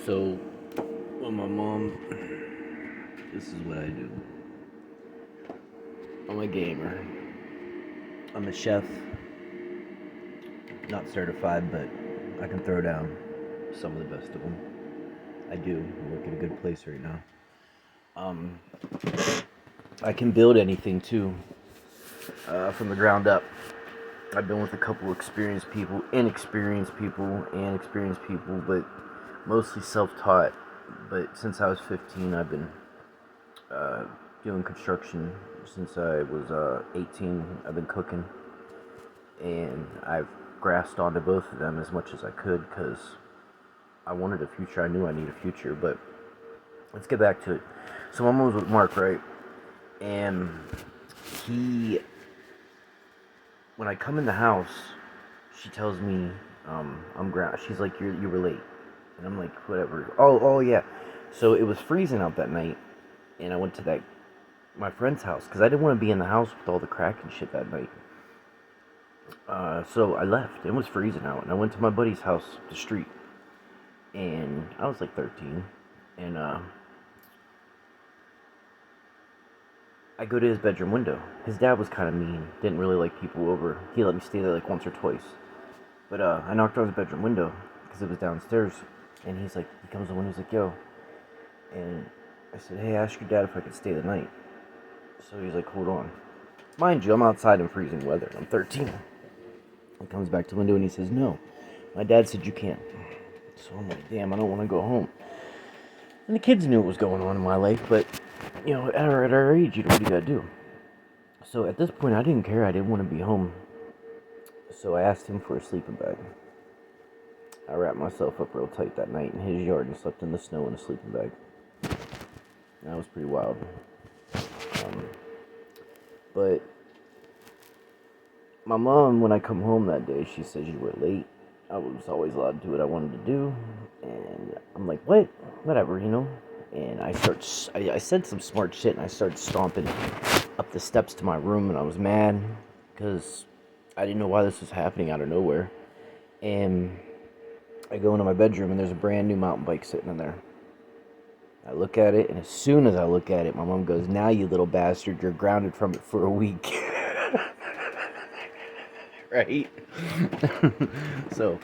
So, with my mom, this is what I do. I'm a gamer. I'm a chef. Not certified, but I can throw down some of the best of them. I do. I work at a good place right now. Um, I can build anything too, from the ground up. I've been with a couple experienced people, inexperienced people, and experienced people, but mostly self-taught. But since I was 15, I've been doing construction since I was 18. I've been cooking, and I've grasped onto both of them as much as I could because I wanted a future. I knew I needed a future, but let's get back to it. So my mom was with Mark, right? And when I come in the house, she tells me I'm ground. She's like, you were late, and I'm like, whatever. Oh yeah. So it was freezing out that night, and I went to my friend's house because I didn't want to be in the house with all the crack and shit that night. So I left. It was freezing out, and I went to my buddy's house, the street, and I was like 13, and I go to his bedroom window. His dad was kind of mean, didn't really like people over. He let me stay there like once or twice, but I knocked on his bedroom window because it was downstairs, and he comes in, he's like, yo, and I said, hey, ask your dad if I could stay the night. So he's like, hold on. Mind you, I'm outside in freezing weather. I'm 13. He comes back to the window and he says, no, my dad said you can't. So I'm like, damn, I don't want to go home. And the kids knew what was going on in my life, but, at our age, what do you gotta do? So at this point, I didn't care. I didn't want to be home. So I asked him for a sleeping bag. I wrapped myself up real tight that night in his yard and slept in the snow in a sleeping bag. That was pretty wild. But my mom, when I come home that day, she says you were late. I was always allowed to do what I wanted to do, and I'm like, what? Whatever, And I said some smart shit, and I started stomping up the steps to my room, and I was mad because I didn't know why this was happening out of nowhere. And I go into my bedroom, and there's a brand new mountain bike sitting in there. I look at it, and as soon as I look at it, my mom goes, now you little bastard, you're grounded from it for a week. Right? So,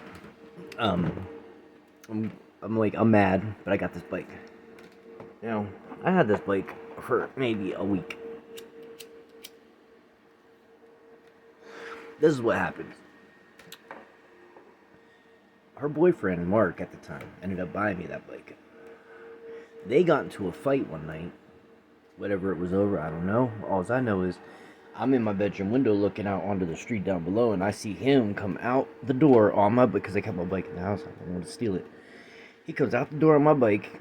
I'm mad, but I got this bike. I had this bike for maybe a week. This is what happened. Her boyfriend, Mark, at the time, ended up buying me that bike. They got into a fight one night. Whatever it was over, I don't know. All I know is I'm in my bedroom window looking out onto the street down below, and I see him come out the door on my bike, because I kept my bike in the house. I didn't want to steal it. He comes out the door on my bike,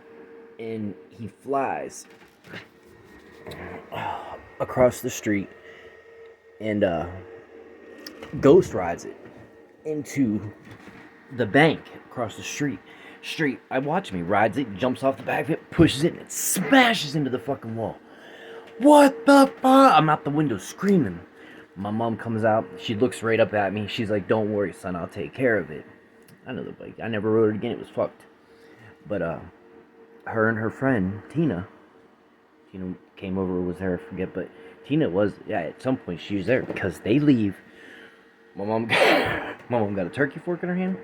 and he flies across the street and ghost rides it into the bank across the street. I watch him. He rides it, jumps off the back of it, pushes it, and it smashes into the fucking wall. What the fuck? I'm out the window screaming. My mom comes out. She looks right up at me. She's like, don't worry, son. I'll take care of it. I know the bike. I never rode it again. It was fucked. But her and her friend, Tina, came over, was there, I forget. But Tina was, at some point she was there because they leave. My mom got a turkey fork in her hand.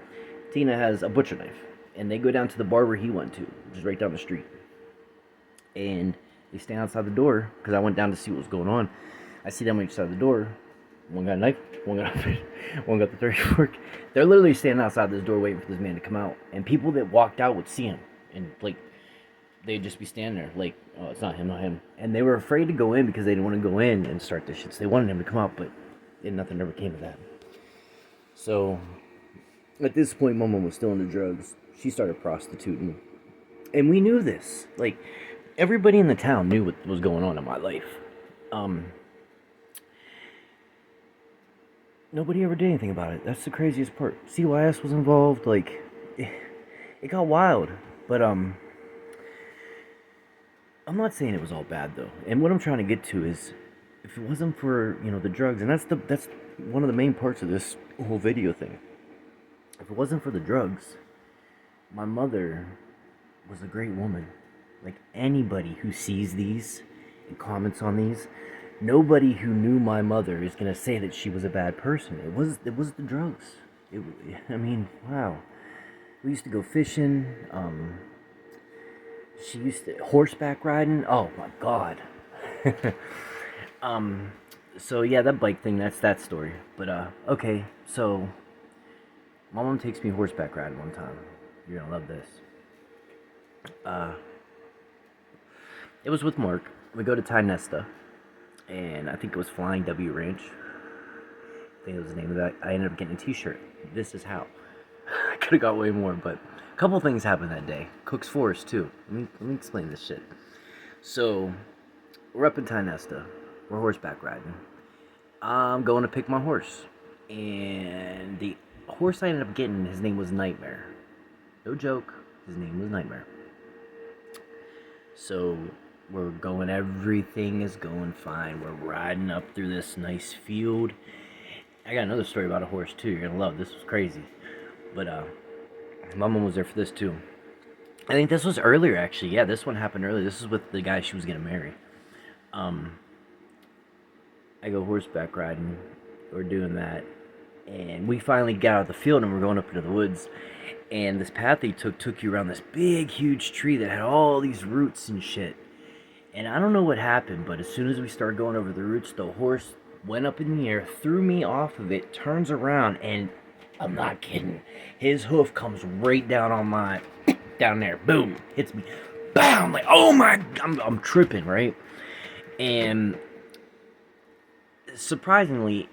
Tina has a butcher knife. And they go down to the barber he went to, which is right down the street. And they stand outside the door, because I went down to see what was going on. I see them on each side of the door. One got a knife, one got the turkey fork. They're literally standing outside this door waiting for this man to come out. And people that walked out would see him. And, they'd just be standing there, oh, it's not him. And they were afraid to go in because they didn't want to go in and start this shit. So they wanted him to come out, but nothing ever came of that. So, at this point, my mom was still into drugs. She started prostituting. And we knew this. Everybody in the town knew what was going on in my life. Nobody ever did anything about it. That's the craziest part. CYS was involved. It got wild. But, I'm not saying it was all bad, though. And what I'm trying to get to is, if it wasn't for, the drugs, and that's one of the main parts of this whole video thing. If it wasn't for the drugs, my mother was a great woman. Like anybody who sees these and comments on these, nobody who knew my mother is gonna say that she was a bad person. It was the drugs. It, I mean, wow. We used to go fishing. She used to horseback riding. Oh my god. um, so yeah, that bike thing. That's that story. But okay. So my mom takes me horseback riding one time. You're gonna love this. Uh, it was with Mark. We go to Nesta, and I think it was Flying W Ranch. I think it was the name of that. I ended up getting a T-shirt. This is how. I could have got way more, but a couple things happened that day. Cook's Forest too. Let me explain this shit. So we're up in Nesta. We're horseback riding. I'm going to pick my horse, and the horse I ended up getting, his name was Nightmare. No joke. His name was Nightmare. So we're going, everything is going fine. We're riding up through this nice field. I got another story about a horse too. You're gonna love. This was crazy. But my mom was there for this too. I think this was earlier actually. Yeah, this one happened earlier. This is with the guy she was gonna marry. I go horseback riding. We're doing that, and we finally got out of the field and we're going up into the woods. And this path they took you around this big, huge tree that had all these roots and shit. And I don't know what happened, but as soon as we started going over the roots, the horse went up in the air, threw me off of it, turns around, and I'm not kidding. His hoof comes right down on my, down there, boom, hits me, bam, like, oh my, I'm tripping, right? And surprisingly,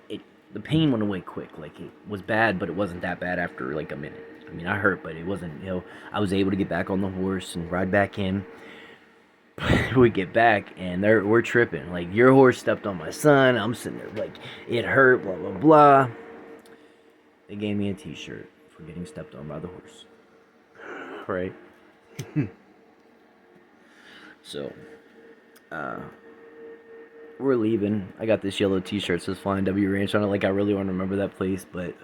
the pain went away quick. Like, it was bad, but it wasn't that bad after like a minute. I mean, I hurt, but it wasn't, I was able to get back on the horse and ride back in. We get back, and we're tripping. Like, your horse stepped on my son. I'm sitting there like, it hurt, blah, blah, blah. They gave me a T-shirt for getting stepped on by the horse. Right? So, we're leaving. I got this yellow T-shirt that says Flying W Ranch on it. Like, I really want to remember that place, but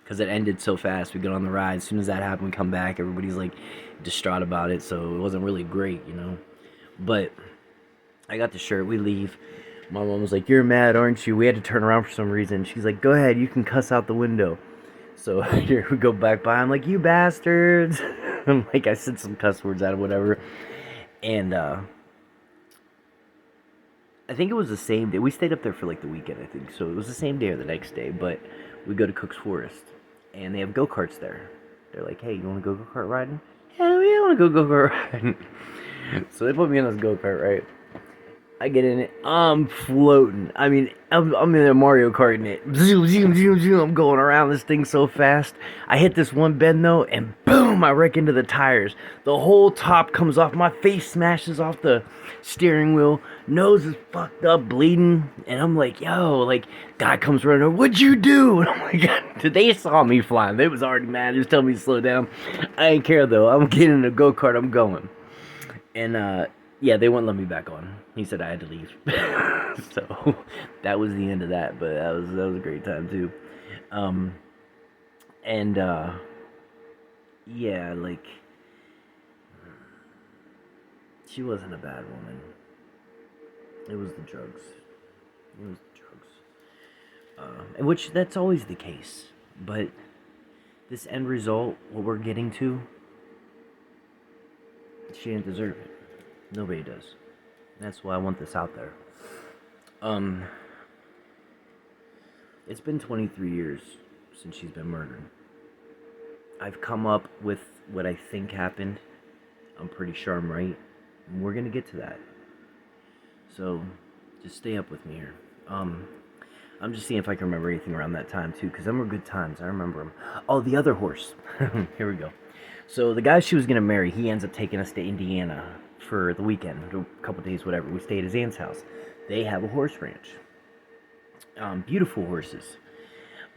because it ended so fast, we get on the ride. As soon as that happened, we come back. Everybody's like distraught about it, so it wasn't really great, But I got the shirt. We leave. My mom was like, "You're mad, aren't you?" We had to turn around for some reason. She's like, "Go ahead, you can cuss out the window." So here we go back by. I'm like, "You bastards!" I'm like, I said some cuss words out of whatever, and I think it was the same day. We stayed up there for like the weekend, I think. So it was the same day or the next day. But we go to Cook's Forest, and they have go-karts there. They're like, "Hey, you want to go go-kart riding?" "Hell yeah, I want to go go-kart riding." So they put me in this go-kart, right? I get in it. I'm floating. I mean, I'm in a Mario Kart in it. Zoom, zoom, zoom, zoom. I'm going around this thing so fast. I hit this one bend, though, and boom, I wreck into the tires. The whole top comes off. My face smashes off the steering wheel. Nose is fucked up, bleeding. And I'm like, yo, like, guy comes running over. "What'd you do?" And I'm like, they saw me flying. They was already mad. They was telling me to slow down. I ain't care, though. I'm getting in a go-kart. I'm going. And, yeah, they wouldn't let me back on. He said I had to leave. So that was the end of that. But that was a great time too. And yeah, like, she wasn't a bad woman. It was the drugs. It was the drugs. And which that's always the case. But this end result, what we're getting to, she didn't deserve it. Nobody does. That's why I want this out there. It's been 23 years since she's been murdered. I've come up with what I think happened. I'm pretty sure I'm right. And we're gonna get to that. So, just stay up with me here. I'm just seeing if I can remember anything around that time too, because them were good times. I remember them. Oh, the other horse. Here we go. So the guy she was gonna marry, he ends up taking us to Indiana for the weekend, a couple days, whatever. We stayed at his aunt's house. They have a horse ranch. Beautiful horses.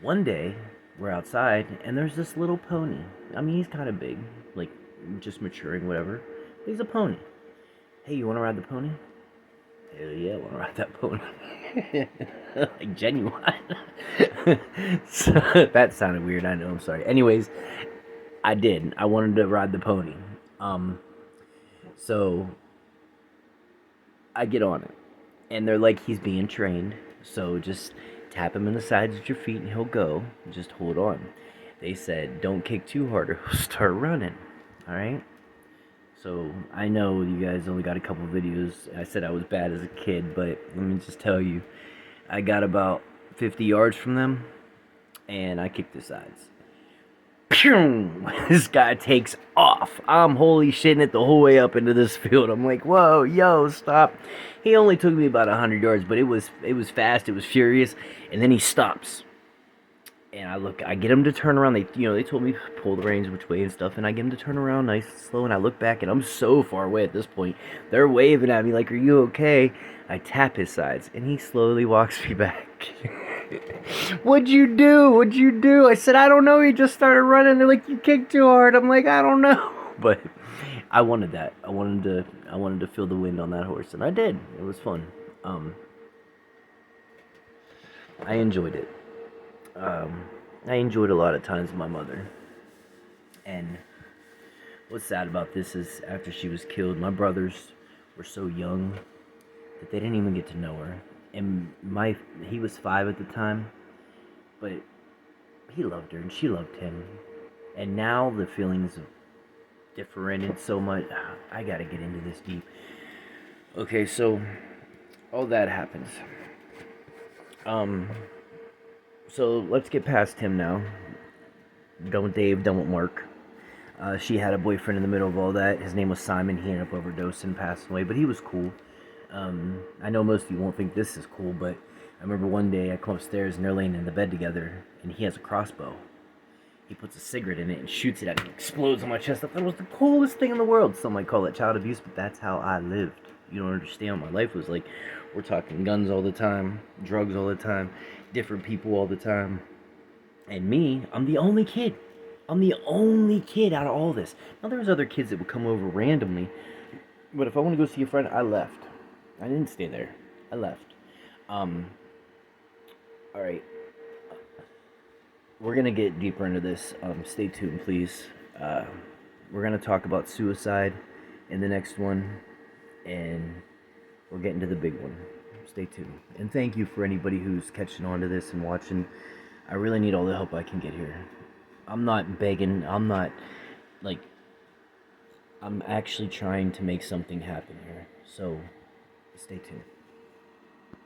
One day, we're outside, and there's this little pony. I mean, he's kind of big, like, just maturing, whatever. He's a pony. "Hey, you want to ride the pony?" "Hell yeah, I want to ride that pony." Like, genuine. So, that sounded weird, I know, I'm sorry. Anyways, I did. I wanted to ride the pony. So I get on it, and they're like, he's being trained, so just tap him in the sides of your feet and he'll go. Just hold on. They said, don't kick too hard or he'll start running. All right? So I know you guys only got a couple videos. I said I was bad as a kid, but let me just tell you, I got about 50 yards from them, and I kicked the sides. This guy takes off. I'm holy shitting it the whole way up into this field. I'm like, whoa, yo, stop. He only took me about 100 yards, but it was fast, it was furious, and then he stops. And I get him to turn around. They told me pull the reins which way and stuff, and I get him to turn around nice and slow, and I look back, and I'm so far away at this point. They're waving at me like, are you okay? I tap his sides, and he slowly walks me back. What'd you do? What'd you do? I said, I don't know. He just started running. They're like, you kicked too hard. I'm like, I don't know. But I wanted that. I wanted to feel the wind on that horse, and I did. It was fun. I enjoyed it. I enjoyed a lot of times with my mother. And what's sad about this is after she was killed, my brothers were so young that they didn't even get to know her. And he was 5 at the time, but he loved her and she loved him. And now the feelings have differentiated so much. I gotta get into this deep. Okay, so all that happens. So let's get past him now. Done with Dave, done with Mark. She had a boyfriend in the middle of all that. His name was Simon. He ended up overdosing, passing away, but he was cool. I know most of you won't think this is cool, but I remember one day I come upstairs and they're laying in the bed together, and he has a crossbow. He puts a cigarette in it and shoots it at me. It explodes on my chest. I thought it was the coolest thing in the world. Some might call it child abuse, but that's how I lived. You don't understand what my life was like. We're talking guns all the time, drugs all the time, different people all the time. And me, I'm the only kid. I'm the only kid out of all this. Now, there was other kids that would come over randomly, but if I want to go see a friend, I left. I didn't stay there. I left. Alright. We're going to get deeper into this. Stay tuned, please. We're going to talk about suicide in the next one, and we're getting to the big one. Stay tuned. And thank you for anybody who's catching on to this and watching. I really need all the help I can get here. I'm not begging. I'm actually trying to make something happen here. So, stay tuned.